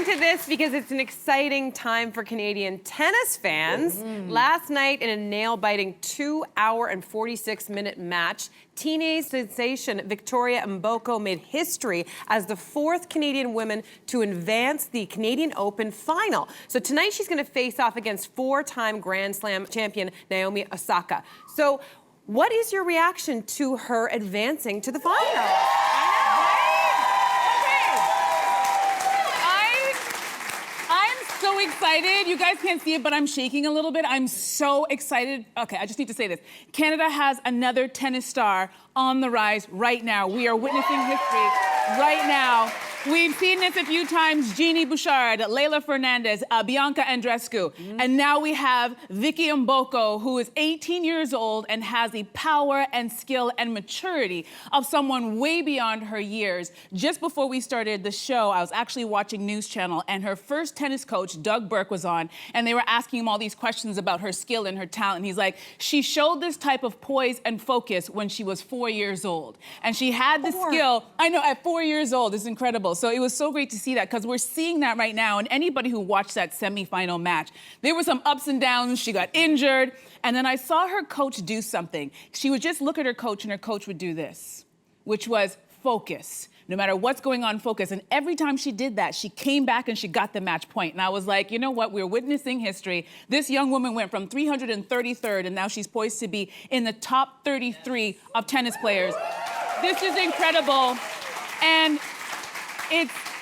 to this because it's an exciting time for Canadian tennis fans. Last night, in a nail-biting 2-hour and 46-minute match, teenage sensation Victoria Mboko made history as the 4th Canadian woman to advance the Canadian Open final. So tonight she's going to face off against 4-time Grand Slam champion Naomi Osaka. So what is your reaction to her advancing to the final? So excited. You guys can't see it, but I'm shaking a little bit. I'm so excited. Okay, I just need to say this. Canada has another tennis star on the rise right now. We are witnessing history right now. We've seen this a few times. Jeannie Bouchard, Leylah Fernandez, Bianca Andreescu. And now we have Vicky Mboko, who is 18 years old and has the power and skill and maturity of someone way beyond her years. Just before we started the show, I was actually watching News Channel, and her first tennis coach, Doug Burke, was on, and they were asking him all these questions about her skill and her talent. And he's like, she showed this type of poise and focus when she was 4 years old. And she had the skill, I know, at 4 years old. It's incredible. So it was so great to see that, because we're seeing that right now. And anybody who watched that semifinal match, there were some ups and downs. She got injured. And then I saw her coach do something. She would just look at her coach, and her coach would do this, which was focus. No matter what's going on, focus. And every time she did that, she came back and she got the match point. And I was like, you know what? We're witnessing history. This young woman went from 333rd, and now she's poised to be in the top 33 of tennis players. This is incredible. And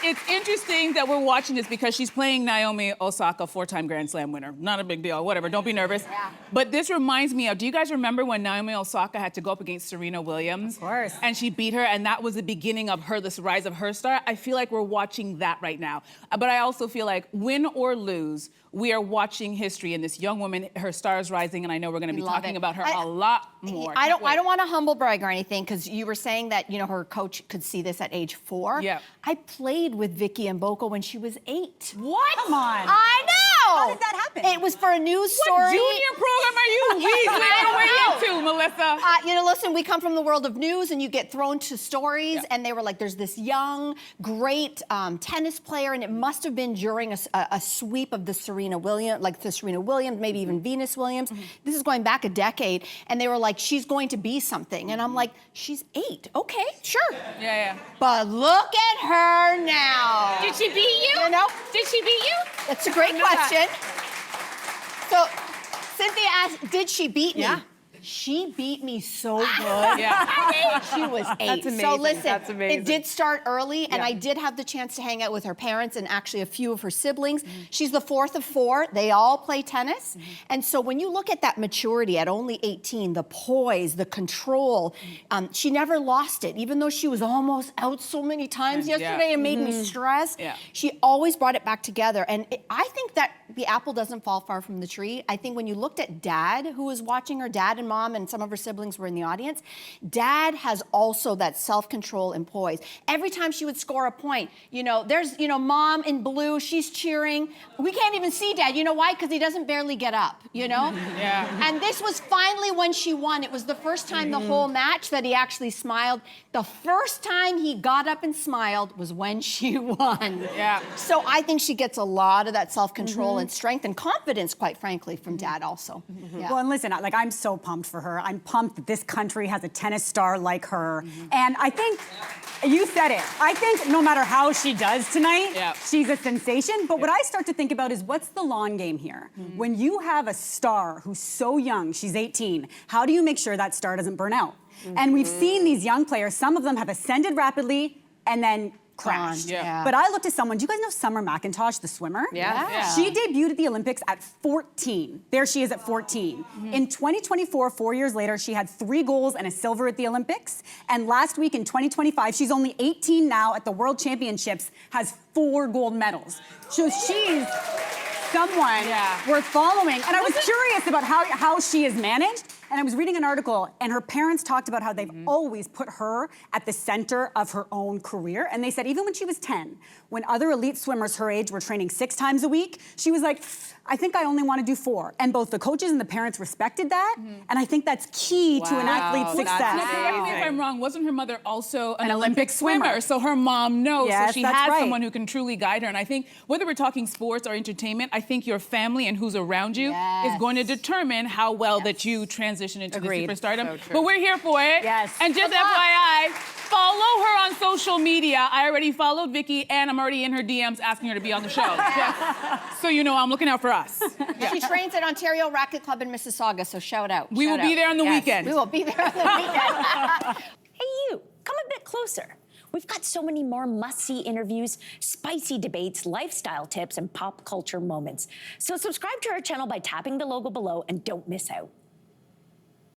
it's interesting that we're watching this because she's playing Naomi Osaka, 4-time Grand Slam winner. Not a big deal, whatever, don't be nervous. Yeah. But this reminds me of, do you guys remember when Naomi Osaka had to go up against Serena Williams? Of course. And she beat her, and that was the beginning of her, this rise of her star. I feel like we're watching that right now. But I also feel like, win or lose, we are watching history, and this young woman, her star is rising, and I know we're gonna be talking about her a lot more. I don't want to humble brag or anything, because you were saying that, you know, her coach could see this at age 4. Yeah. I played with Vicky Mboko when she was 8. What? Come on. I know. How did that happen? It was for a news story. What junior program are you weaseling your way into, Melissa? You know, listen, we come from the world of news, and you get thrown to stories, and they were like, there's this young, great tennis player, and it must have been during a sweep of the Serena Williams, maybe even Venus Williams. This is going back a decade, and they were like, she's going to be something. And I'm like, she's 8. Okay, sure. Yeah. But look at her now. Did she beat you? You know? Did she beat you? That's a great question. So, Cynthia asked, did she beat me? Yeah. She beat me so good. Yeah. She was 8. That's amazing. So listen, That's amazing. it did start early, and I did have the chance to hang out with her parents and actually a few of her siblings. She's the 4th of 4. They all play tennis. And so when you look at that maturity at only 18, the poise, the control, she never lost it. Even though she was almost out so many times yesterday and made me stressed, she always brought it back together. And I think that the apple doesn't fall far from the tree. I think when you looked at Dad, who was watching her, Dad and Mom, and some of her siblings were in the audience, Dad has also that self-control and poise. Every time she would score a point, you know, there's, you know, Mom in blue, she's cheering. We can't even see Dad. You know why? Because he doesn't barely get up, you know? And this was finally when she won. It was the first time the whole match that he actually smiled. The first time he got up and smiled was when she won. So I think she gets a lot of that self-control and strength and confidence, quite frankly, from Dad also. Well, and listen, like, I'm so pumped for her. I'm pumped that this country has a tennis star like her. And I think, you said it, I think no matter how she does tonight, she's a sensation. But what I start to think about is, what's the long game here? When you have a star who's so young, she's 18, how do you make sure that star doesn't burn out? And we've seen these young players, some of them have ascended rapidly and then crashed. But I looked at someone, do you guys know Summer McIntosh, the swimmer? She debuted at the Olympics at 14. There she is at 14. In 2024, 4 years later, she had 3 golds and a silver at the Olympics. And last week in 2025, she's only 18 now at the World Championships, has 4 gold medals. So she's someone worth following. And I was curious about how she is managed. And I was reading an article, and her parents talked about how they've always put her at the center of her own career. And they said even when she was 10, when other elite swimmers her age were training 6 times a week, she was like, I think I only want to do 4. And both the coaches and the parents respected that. And I think that's key to an athlete's success. Now, correct me if I'm wrong, wasn't her mother also an Olympic swimmer? So her mom knows, Yes, so she that's has right. someone who can truly guide her. And I think whether we're talking sports or entertainment, I think your family and who's around you is going to determine how well that you transition into the superstardom. But we're here for it. Yes. And just FYI, follow her on social media. I already followed Vicky, and I'm already in her DMs asking her to be on the show. Just so you know, I'm looking out for us. She trains at Ontario Racket Club in Mississauga, so shout out. We will be there on the weekend. We will be there on the weekend. Hey, you, come a bit closer. We've got so many more must-see interviews, spicy debates, lifestyle tips, and pop culture moments. So subscribe to our channel by tapping the logo below and don't miss out.